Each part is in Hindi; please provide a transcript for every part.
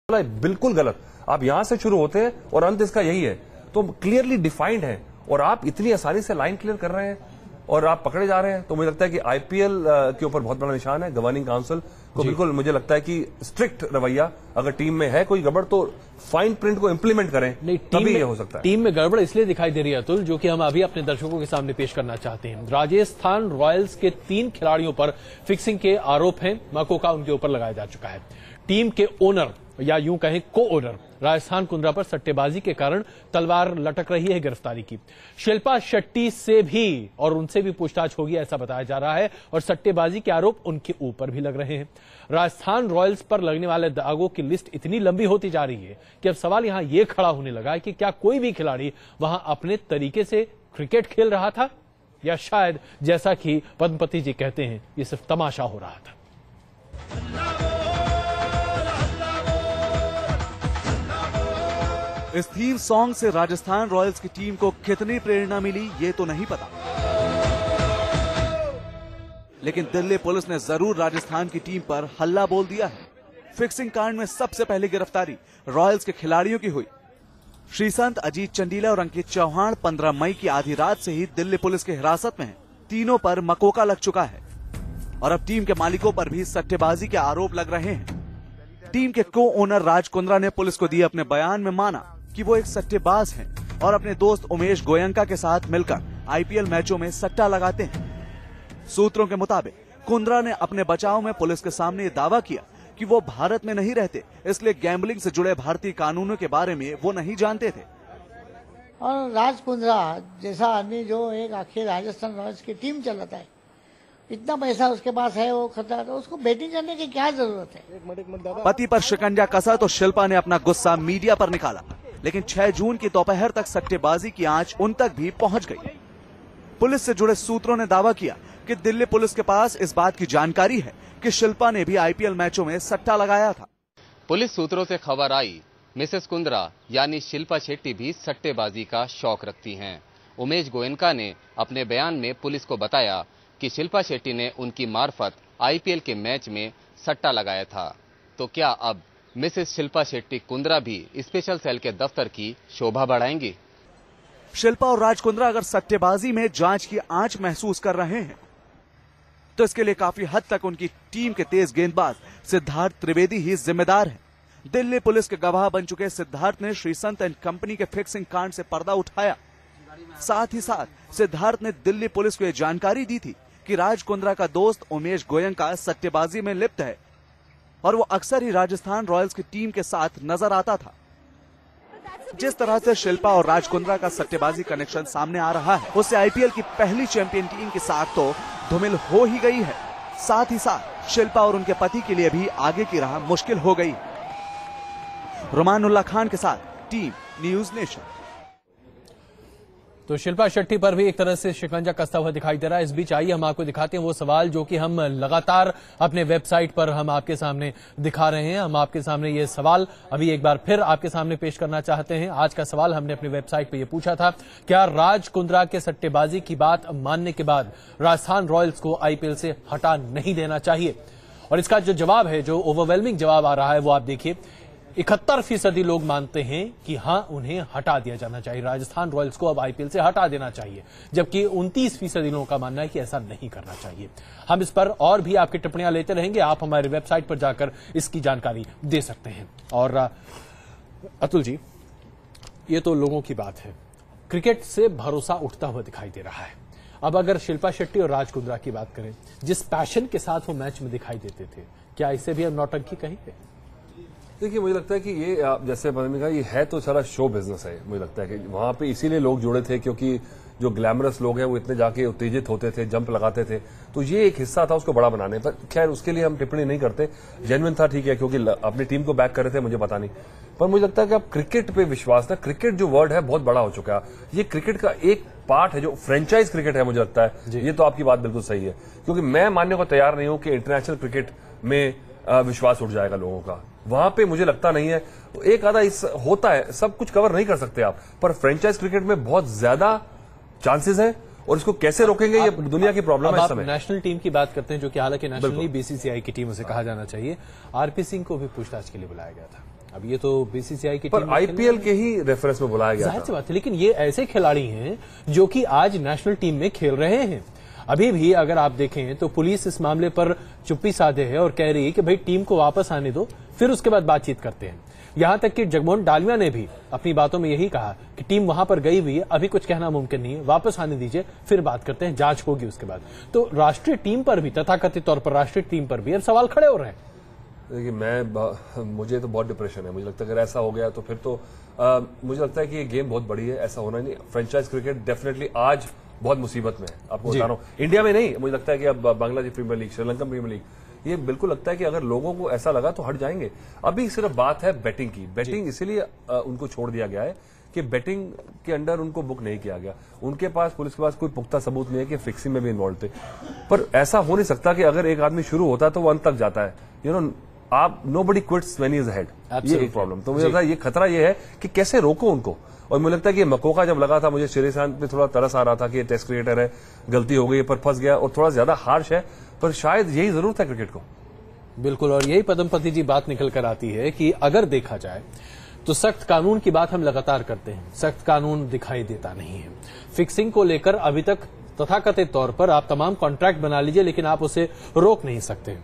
बिल्कुल गलत। आप यहां से शुरू होते हैं और अंत इसका यही है, तो क्लियरली डिफाइंड है और आप इतनी आसानी से लाइन क्लियर कर रहे हैं और आप पकड़े जा रहे हैं। तो मुझे लगता है कि आईपीएल के ऊपर बहुत बड़ा निशान है। गवर्निंग काउंसिल को बिल्कुल मुझे लगता है कि स्ट्रिक्ट रवैया, अगर टीम में है कोई गड़बड़ तो फाइन प्रिंट को इंप्लीमेंट करें, तभी ये हो सकता है। टीम में गड़बड़ इसलिए दिखाई दे रही है अतुल, जो कि हम अभी अपने दर्शकों के सामने पेश करना चाहते हैं। राजस्थान रॉयल्स के 3 खिलाड़ियों पर फिक्सिंग के आरोप हैं, मकोका उनके ऊपर लगाया जा चुका है। टीम के ओनर या यूं कहें को ओनर राजस्थान कुंद्रा पर सट्टेबाजी के कारण तलवार लटक रही है गिरफ्तारी की। शिल्पा शेट्टी से भी और उनसे भी पूछताछ होगी ऐसा बताया जा रहा है और सट्टेबाजी के आरोप उनके ऊपर भी लग रहे हैं। राजस्थान रॉयल्स पर लगने वाले दागों की लिस्ट इतनी लंबी होती जा रही है कि अब सवाल यहां यह खड़ा होने लगा है कि क्या कोई भी खिलाड़ी वहां अपने तरीके से क्रिकेट खेल रहा था या शायद जैसा कि पद्मपति जी कहते हैं ये सिर्फ तमाशा हो रहा था। इस थीम सॉन्ग से राजस्थान रॉयल्स की टीम को कितनी प्रेरणा मिली ये तो नहीं पता, लेकिन दिल्ली पुलिस ने जरूर राजस्थान की टीम पर हल्ला बोल दिया है। फिक्सिंग कांड में सबसे पहले गिरफ्तारी रॉयल्स के खिलाड़ियों की हुई। श्रीसंत, अजीत चंडीला और अंकित चौहान 15 मई की आधी रात से ही दिल्ली पुलिस की हिरासत में हैं। तीनों पर मकोका लग चुका है और अब टीम के मालिकों पर भी सट्टेबाजी के आरोप लग रहे हैं। टीम के को ओनर राज कुंद्रा ने पुलिस को दिए अपने बयान में माना कि वो एक सट्टेबाज हैं और अपने दोस्त उमेश गोयंका के साथ मिलकर आईपीएल मैचों में सट्टा लगाते हैं। सूत्रों के मुताबिक कुंद्रा ने अपने बचाव में पुलिस के सामने ये दावा किया कि वो भारत में नहीं रहते, इसलिए गैम्बलिंग से जुड़े भारतीय कानूनों के बारे में वो नहीं जानते थे। और राज कुंद्रा जैसा आदमी जो एक आखिर राजस्थान रॉयल्स की टीम चलाता है, इतना पैसा उसके पास है, वो खतरा, तो उसको बैटिंग करने की क्या जरूरत है। पति पर शिकंजा कसा तो शिल्पा ने अपना गुस्सा मीडिया पर निकाला, लेकिन 6 जून की दोपहर तक सट्टेबाजी की आंच उन तक भी पहुंच गई। पुलिस से जुड़े सूत्रों ने दावा किया कि दिल्ली पुलिस के पास इस बात की जानकारी है कि शिल्पा ने भी आईपीएल मैचों में सट्टा लगाया था। पुलिस सूत्रों से खबर आई मिसेस कुंद्रा यानी शिल्पा शेट्टी भी सट्टेबाजी का शौक रखती हैं। उमेश गोयनका ने अपने बयान में पुलिस को बताया कि शिल्पा शेट्टी ने उनकी मार्फत आईपीएल के मैच में सट्टा लगाया था। तो क्या अब मिसेस शिल्पा शेट्टी कुंद्रा भी स्पेशल सेल के दफ्तर की शोभा बढ़ाएंगी? शिल्पा और राज कुंद्रा अगर सट्टेबाजी में जांच की आंच महसूस कर रहे हैं तो इसके लिए काफी हद तक उनकी टीम के तेज गेंदबाज सिद्धार्थ त्रिवेदी ही जिम्मेदार हैं। दिल्ली पुलिस के गवाह बन चुके सिद्धार्थ ने श्रीसंत एंड कंपनी के फिक्सिंग कांड से पर्दा उठाया। साथ ही साथ सिद्धार्थ ने दिल्ली पुलिस को यह जानकारी दी थी कि राज कुंद्रा का दोस्त उमेश गोयंका सट्टेबाजी में लिप्त है और वो अक्सर ही राजस्थान रॉयल्स की टीम के साथ नजर आता था। जिस तरह से शिल्पा और राज कुंद्रा का सट्टेबाजी कनेक्शन सामने आ रहा है, उससे आईपीएल की पहली चैंपियन टीम की साख तो धूमिल हो ही गई है। साथ ही साथ शिल्पा और उनके पति के लिए भी आगे की राह मुश्किल हो गई। रुमानुल्लाह खान के साथ टीम न्यूज नेशन। तो शिल्पा शेट्टी पर भी एक तरह से शिकंजा कसता हुआ दिखाई दे रहा है। इस बीच आइए हम आपको दिखाते हैं वो सवाल जो कि हम लगातार अपने वेबसाइट पर हम आपके सामने दिखा रहे हैं। हम आपके सामने ये सवाल अभी एक बार फिर आपके सामने पेश करना चाहते हैं। आज का सवाल हमने अपनी वेबसाइट पर यह पूछा था, क्या राज कुंद्रा के सट्टेबाजी की बात मानने के बाद राजस्थान रॉयल्स को आईपीएल से हटा नहीं देना चाहिए? और इसका जो जवाब है, जो ओवरवेलमिंग जवाब आ रहा है, वो आप देखिए 71% लोग मानते हैं कि हां उन्हें हटा दिया जाना चाहिए, राजस्थान रॉयल्स को अब आईपीएल से हटा देना चाहिए, जबकि 29% लोगों का मानना है कि ऐसा नहीं करना चाहिए। हम इस पर और भी आपकी टिप्पणियां लेते रहेंगे। आप हमारी वेबसाइट पर जाकर इसकी जानकारी दे सकते हैं। और अतुल जी, ये तो लोगों की बात है, क्रिकेट से भरोसा उठता हुआ दिखाई दे रहा है। अब अगर शिल्पा शेट्टी और राज कुंद्रा की बात करें, जिस पैशन के साथ वो मैच में दिखाई देते थे, क्या इसे भी हम नौटंकी कहेंगे? देखिए, मुझे लगता है कि ये जैसे मैंने कहा, ये है तो सारा शो बिजनेस है। मुझे लगता है कि वहां पे इसीलिए लोग जुड़े थे क्योंकि जो ग्लैमरस लोग हैं वो इतने जाके उत्तेजित होते थे, जंप लगाते थे, तो ये एक हिस्सा था उसको बड़ा बनाने पर। खैर, उसके लिए हम टिप्पणी नहीं करते, जेन्युइन था, ठीक है, क्योंकि अपनी टीम को बैक कर रहे थे, मुझे पता नहीं। पर मुझे लगता है कि अब क्रिकेट पे विश्वास था। क्रिकेट जो वर्ड है बहुत बड़ा हो चुका है, ये क्रिकेट का एक पार्ट है जो फ्रेंचाइज क्रिकेट है। मुझे लगता है ये तो आपकी बात बिल्कुल सही है, क्योंकि मैं मानने को तैयार नहीं हूं कि इंटरनेशनल क्रिकेट में विश्वास उठ जाएगा लोगों का। वहां पे मुझे लगता नहीं है। एक आधा होता है, सब कुछ कवर नहीं कर सकते आप, पर फ्रेंचाइज क्रिकेट में बहुत ज्यादा चांसेस हैं और इसको कैसे रोकेंगे, ये दुनिया की प्रॉब्लम है इस समय। नेशनल टीम की बात करते हैं, जो कि हालांकि नेशनली बीसीसीआई की टीम उसे कहा जाना चाहिए। आरपी सिंह को भी पूछताछ के लिए बुलाया गया था। अब ये तो बीसीसीआई की पर टीम में आईपीएल के ही रेफरेंस में बुलाया गया जाहिर था। सी बात है, लेकिन ये ऐसे खिलाड़ी हैं जो कि आज नेशनल टीम में खेल रहे हैं। अभी भी अगर आप देखें तो पुलिस इस मामले पर चुप्पी साधे है और कह रही है कि भाई टीम को वापस आने दो, फिर उसके बाद बातचीत करते हैं। यहां तक कि जगमोहन डालमिया ने भी अपनी बातों में यही कहा कि टीम वहां पर गई हुई है, अभी कुछ कहना मुमकिन नहीं है, वापस आने दीजिए, फिर बात करते हैं, जांच होगी उसके बाद। तो राष्ट्रीय टीम पर भी, तथाकथित तौर पर राष्ट्रीय टीम पर भी अब सवाल खड़े हो रहे हैं। देखिए मुझे तो बहुत डिप्रेशन है। मुझे लगता है अगर ऐसा हो गया तो फिर तो मुझे लगता है कि ये गेम बहुत बड़ी है, ऐसा होना नहीं। फ्रेंचाइज क्रिकेट डेफिनेटली आज बहुत मुसीबत में है, आपको बता रहा हूँ। इंडिया में नहीं, मुझे लगता है कि अब Bangladesh Premier League, Sri Lanka Premier League, ये बिल्कुल लगता है कि अगर लोगों को ऐसा लगा तो हट जाएंगे। अभी सिर्फ बात है बैटिंग की। बैटिंग इसीलिए उनको छोड़ दिया गया है कि बैटिंग के अंडर उनको बुक नहीं किया गया। उनके पास, पुलिस के पास कोई पुख्ता सबूत नहीं है कि फिक्सिंग में भी इन्वॉल्व थे। पर ऐसा हो नहीं सकता कि अगर एक आदमी शुरू होता है तो वो अंत तक जाता है। आप nobody quits when he is ahead, ये एक प्रॉब्लम। तो मुझे लगता है ये खतरा ये है कि कैसे रोको उनको। और मुझे लगता है कि मकोका जब लगा था, मुझे श्रीशांत पे थोड़ा तरस आ रहा था कि टेस्ट क्रिकेटर है, गलती हो गई पर फंस गया और थोड़ा ज्यादा हार्श है, पर शायद यही जरूरत है क्रिकेट को। बिल्कुल, और यही पद्मपति जी बात निकल कर आती है कि अगर देखा जाए तो सख्त कानून की बात हम लगातार करते हैं, सख्त कानून दिखाई देता नहीं है। फिक्सिंग को लेकर अभी तक तथाकथित तौर पर आप तमाम कॉन्ट्रैक्ट बना लीजिए, लेकिन आप उसे रोक नहीं सकते।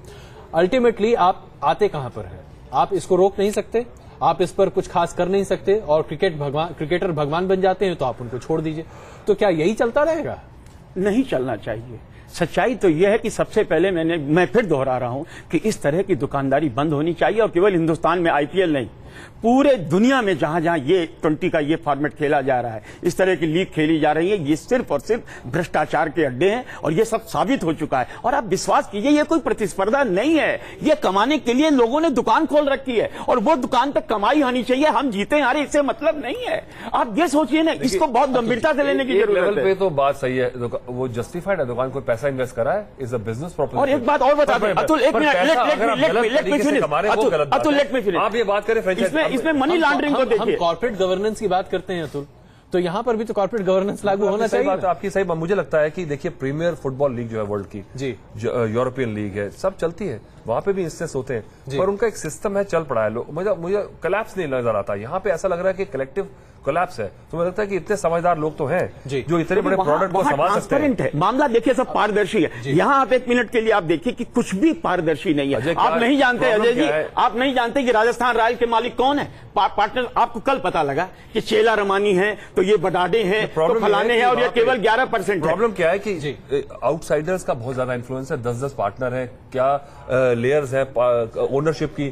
अल्टीमेटली आप आते कहां पर है? आप इसको रोक नहीं सकते, आप इस पर कुछ खास कर नहीं सकते, और क्रिकेटर भगवान बन जाते हैं तो आप उनको छोड़ दीजिए। तो क्या यही चलता रहेगा? नहीं चलना चाहिए। सच्चाई तो यह है कि सबसे पहले मैं फिर दोहरा रहा हूं कि इस तरह की दुकानदारी बंद होनी चाहिए, और केवल हिंदुस्तान में आईपीएल नहीं, पूरे दुनिया में जहां जहां ये 20 का ये फॉर्मेट खेला जा रहा है, इस तरह की लीग खेली जा रही है, ये सिर्फ और सिर्फ भ्रष्टाचार के अड्डे हैं, और ये सब साबित हो चुका है। और आप विश्वास कीजिए, ये कोई प्रतिस्पर्धा नहीं है, ये कमाने के लिए लोगों ने दुकान खोल रखी है, और वो दुकान पे कमाई होनी चाहिए। हम जीते हारे इससे मतलब नहीं है। आप ये सोचिए ना, इसको बहुत गंभीरता से लेने की जरूरत है। पे तो बात सही है, वो जस्टिफाइड है, दुकान कोई पैसा इन्वेस्ट करा है, इज अ बिजनेस प्रॉपर्टी। और एक बात और बता दें अतुल, एक मिनट, लेट मी फिनिश। आप ये बात करें फ्रेंचाइज, इसमें मनी लॉन्ड्रिंग को देखिए। हम कॉर्पोरेट गवर्नेंस की बात करते हैं अतुल, तो यहां पर भी तो कॉर्पोरेट गवर्नेंस लागू होना चाहिए। बात आपकी सही बात। मुझे लगता है कि देखिए, प्रीमियर फुटबॉल लीग जो है वर्ल्ड की, जी, यूरोपियन लीग है, सब चलती है, वहां पे भी इंस्टेंस होते हैं, पर उनका एक सिस्टम है, चल पड़ा है। मुझे कोलैप्स नहीं नजर आता। यहाँ पे ऐसा लग रहा है कि कलेक्टिव कोलैप्स है। तो मुझे लगता है कि इतने समझदार लोग तो हैं जो इतने बड़े प्रोडक्ट को संभाल सकते हैं। मामला देखिए, सब पारदर्शी है। यहाँ आप एक मिनट के लिए आप देखिए कि कुछ भी पारदर्शी नहीं है। आप नहीं जानते अजय जी, आप नहीं जानते कि राजस्थान रॉयल्स के मालिक कौन है, पार्टनर। आपको कल पता लगा कि चेला रमानी है, तो ये बडाडे हैं, तो फलाने हैं, और ये केवल 11%। प्रॉब्लम क्या है कि आउटसाइडर्स का बहुत ज्यादा इन्फ्लुएंस है। 10-10 पार्टनर है, क्या लेयर्स है ओनरशिप की,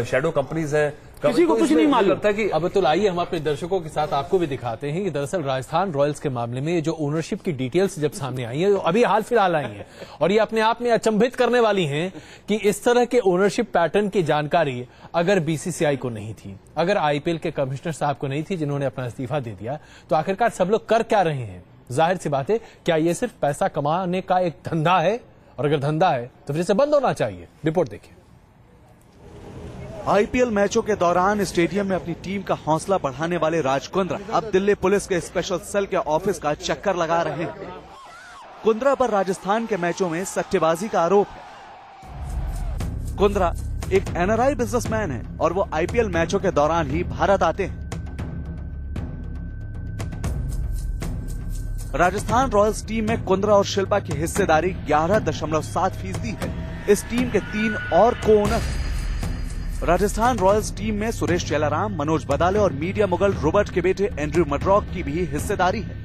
शैडो कंपनीज है, किसी को कुछ नहीं मालूम लगता है कि अब तो आइए हम अपने दर्शकों के साथ आपको भी दिखाते हैं कि दरअसल राजस्थान रॉयल्स के मामले में जो ओनरशिप की डिटेल्स जब सामने आई है, अभी हाल फिलहाल आई है, और ये अपने आप में अचंभित करने वाली हैं कि इस तरह के ओनरशिप पैटर्न की जानकारी अगर बीसीसीआई को नहीं थी, अगर आईपीएल के कमिश्नर साहब को नहीं थी, जिन्होंने अपना इस्तीफा दे दिया, तो आखिरकार सब लोग कर क्या रहे हैं? जाहिर सी बात है, क्या ये सिर्फ पैसा कमाने का एक धंधा है? और अगर धंधा है तो फिर इसे बंद होना चाहिए। रिपोर्ट देखिए। आईपीएल मैचों के दौरान स्टेडियम में अपनी टीम का हौसला बढ़ाने वाले राज कुंद्रा अब दिल्ली पुलिस के स्पेशल सेल के ऑफिस का चक्कर लगा रहे हैं। कुंद्रा पर राजस्थान के मैचों में सट्टेबाजी का आरोप है। कुंद्रा एक एनआरआई बिजनेसमैन है और वो आईपीएल मैचों के दौरान ही भारत आते हैं। राजस्थान रॉयल्स टीम में कुंद्रा और शिल्पा की हिस्सेदारी 11.7% है। इस टीम के 3 और को ओनर। राजस्थान रॉयल्स टीम में सुरेश चेलाराम, मनोज बदाले और मीडिया मुगल रॉबर्ट के बेटे एंड्रयू मड्रॉक की भी हिस्सेदारी है।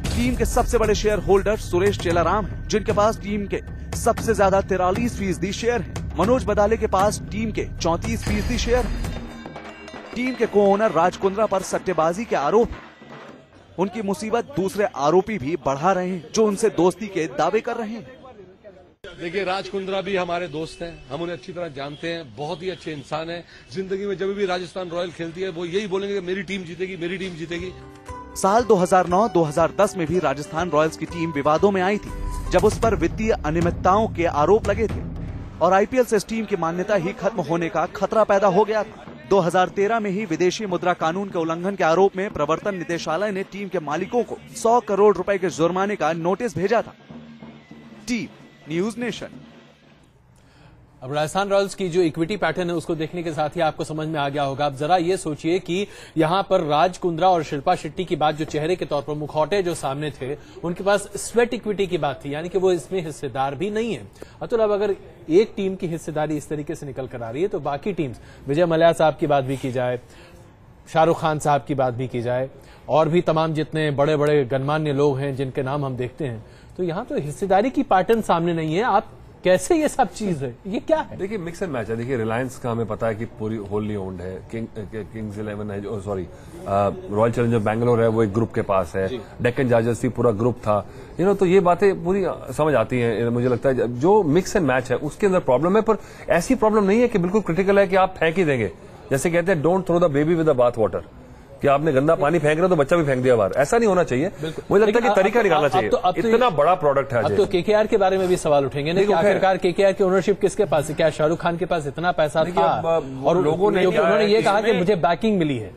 टीम के सबसे बड़े शेयर होल्डर सुरेश चेलाराम हैं, जिनके पास टीम के सबसे ज्यादा 43% शेयर हैं। मनोज बदाले के पास टीम के 34% शेयर हैं। टीम के को ओनर राज कुंद्रा पर सट्टेबाजी के आरोप हैं। उनकी मुसीबत दूसरे आरोपी भी बढ़ा रहे हैं, जो उनसे दोस्ती के दावे कर रहे हैं। देखिए, राज कुंद्रा भी हमारे दोस्त हैं, हम उन्हें अच्छी तरह जानते हैं, बहुत ही अच्छे इंसान हैं। जिंदगी में जब भी राजस्थान रॉयल खेलती है वो यही बोलेंगे कि मेरी टीम जीतेगी, मेरी टीम जीतेगी। साल 2009-2010 में भी राजस्थान रॉयल्स की टीम विवादों में आई थी, जब उस पर वित्तीय अनियमितताओं के आरोप लगे थे और आईपीएल से इस टीम की मान्यता ही खत्म होने का खतरा पैदा हो गया था। 2013 में ही विदेशी मुद्रा कानून के उल्लंघन के आरोप में प्रवर्तन निदेशालय ने टीम के मालिकों को 100 करोड़ रुपए के जुर्माने का नोटिस भेजा था। Team news nation. अब राजस्थान रॉयल्स की जो इक्विटी पैटर्न है उसको देखने के साथ ही आपको समझ में आ गया होगा। अब जरा ये सोचिए कि यहां पर राज कुंद्रा और शिल्पा शेट्टी की बात जो चेहरे के तौर पर मुखौटे जो सामने थे, उनके पास स्वेट इक्विटी की बात थी, यानी कि वो इसमें हिस्सेदार भी नहीं है। अतुल, अब अगर एक टीम की हिस्सेदारी इस तरीके से निकल कर आ रही है तो बाकी टीम्स, विजय मल्ल्या साहब की बात भी की जाए, शाहरुख खान साहब की बात भी की जाए, और भी तमाम जितने बड़े बड़े गणमान्य लोग हैं जिनके नाम हम देखते हैं, तो यहां तो हिस्सेदारी की पैटर्न सामने नहीं है। आप कैसे ये सब चीज है, ये क्या है? देखिए मिक्स एंड मैच है। देखिए रिलायंस का हमें पता है कि पूरी होलली ओन्ड है, किंग्स 11 है, जो सॉरी रॉयल चैलेंजर बैंगलोर है वो एक ग्रुप के पास है, डेक्कन चार्जर्स भी पूरा ग्रुप था, तो ये बातें पूरी समझ आती हैं। मुझे लगता है जो मिक्स एंड मैच है उसके अंदर प्रॉब्लम है, पर ऐसी प्रॉब्लम नहीं है कि बिल्कुल क्रिटिकल है कि आप फेंक ही देंगे। जैसे कहते हैं don't throw the baby with the bath water, कि आपने गंदा पानी फेंक रहे हो तो बच्चा भी फेंक दिया बाहर, ऐसा नहीं होना चाहिए। मुझे लगता है कि तरीका निकालना चाहिए। इतना बड़ा प्रोडक्ट है। अब तो केकेआर के बारे में भी सवाल उठेंगे ना कि आखिरकार केकेआर की ओनरशिप किसके पास है? क्या शाहरुख खान के पास इतना पैसा था? और लोगों ने उन्होंने ये कहा कि मुझे बैकिंग मिली है।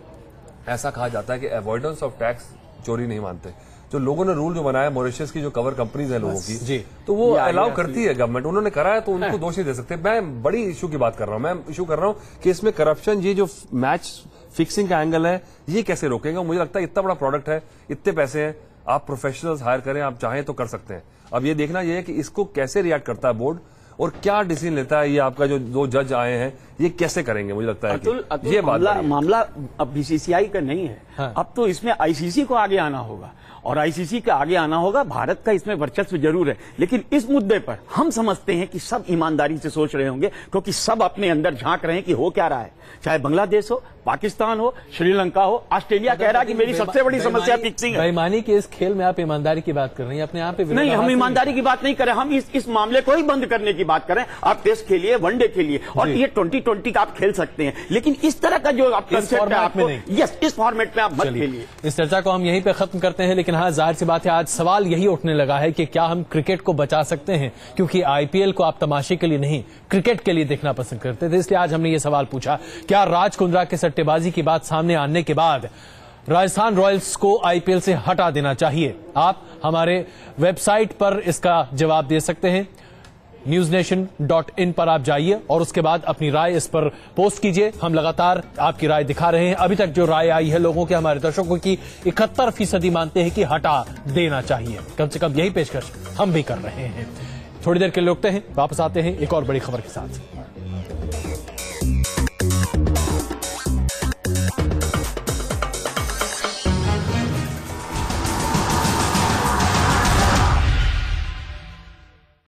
ऐसा कहा जाता है कि अवॉइडेंस ऑफ टैक्स चोरी नहीं मानते। जो लोगों ने रूल जो बनाया मॉरिशस की जो कवर कंपनीज है लोगों की जी, तो वो अलाउ करती है गवर्नमेंट, उन्होंने करा है तो उनको दोष नहीं दे सकते। मैं बड़ी इशू की बात कर रहा हूं, मैं इशू कर रहा हूं कि इसमें करप्शन, ये जो मैच फिक्सिंग का एंगल है, ये कैसे रोकेगा? मुझे लगता है इतना बड़ा प्रोडक्ट है, इतने पैसे हैं, आप प्रोफेशनल्स हायर करें, आप चाहें तो कर सकते हैं। अब ये देखना ये है कि इसको कैसे रिएक्ट करता है बोर्ड और क्या डिसीजन लेता है। ये आपका जो दो जज आए हैं ये कैसे करेंगे? मुझे लगता है कि ये मामला अब बीसीसीआई का नहीं है। हाँ। अब तो इसमें आईसीसी को आगे आना होगा, और आईसीसी के आगे आना होगा। भारत का इसमें वर्चस्व जरूर है, लेकिन इस मुद्दे पर हम समझते हैं कि सब ईमानदारी से सोच रहे होंगे, क्योंकि सब अपने अंदर झांक रहे हैं कि हो क्या रहा है। चाहे बांग्लादेश हो, पाकिस्तान हो, श्रीलंका हो, ऑस्ट्रेलिया कह रहा है कि मेरी सबसे बड़ी समस्या फिक्सिंग है। बेईमानी के इस खेल में आप ईमानदारी की बात कर रहे हैं, अपने यहाँ पे नहीं, हम ईमानदारी की बात नहीं करें, हम इस मामले को ही बंद करने की बात करें। आप टेस्ट खेलिए, वनडे खेलिए, और ये 2020 का आप खेल सकते हैं, लेकिन इस तरह का जो आप कंसेप्ट है आपको, यस, इस फॉर्मेट में आप मत खेलिए। इस चर्चा को हम यहीं पे खत्म करते हैं, लेकिन हाँ, जाहिर सी बात है आज सवाल यही उठने लगा है कि क्या हम क्रिकेट को बचा सकते हैं, क्योंकि आईपीएल को आप तमाशे के लिए नहीं, क्रिकेट के लिए देखना पसंद करते थे। इसलिए आज हमने ये सवाल पूछा, क्या राज कुंद्रा के सट्टेबाजी की बात सामने आने के बाद राजस्थान रॉयल्स को आईपीएल से हटा देना चाहिए? आप हमारे वेबसाइट पर इसका जवाब दे सकते हैं। newsnation.in पर आप जाइए और उसके बाद अपनी राय इस पर पोस्ट कीजिए। हम लगातार आपकी राय दिखा रहे हैं। अभी तक जो राय आई है लोगों के, हमारे दर्शकों की 71% मानते हैं कि हटा देना चाहिए। कम से कम यही पेशकश हम भी कर रहे हैं। थोड़ी देर के लिए रुकते हैं, वापस आते हैं एक और बड़ी खबर के साथ।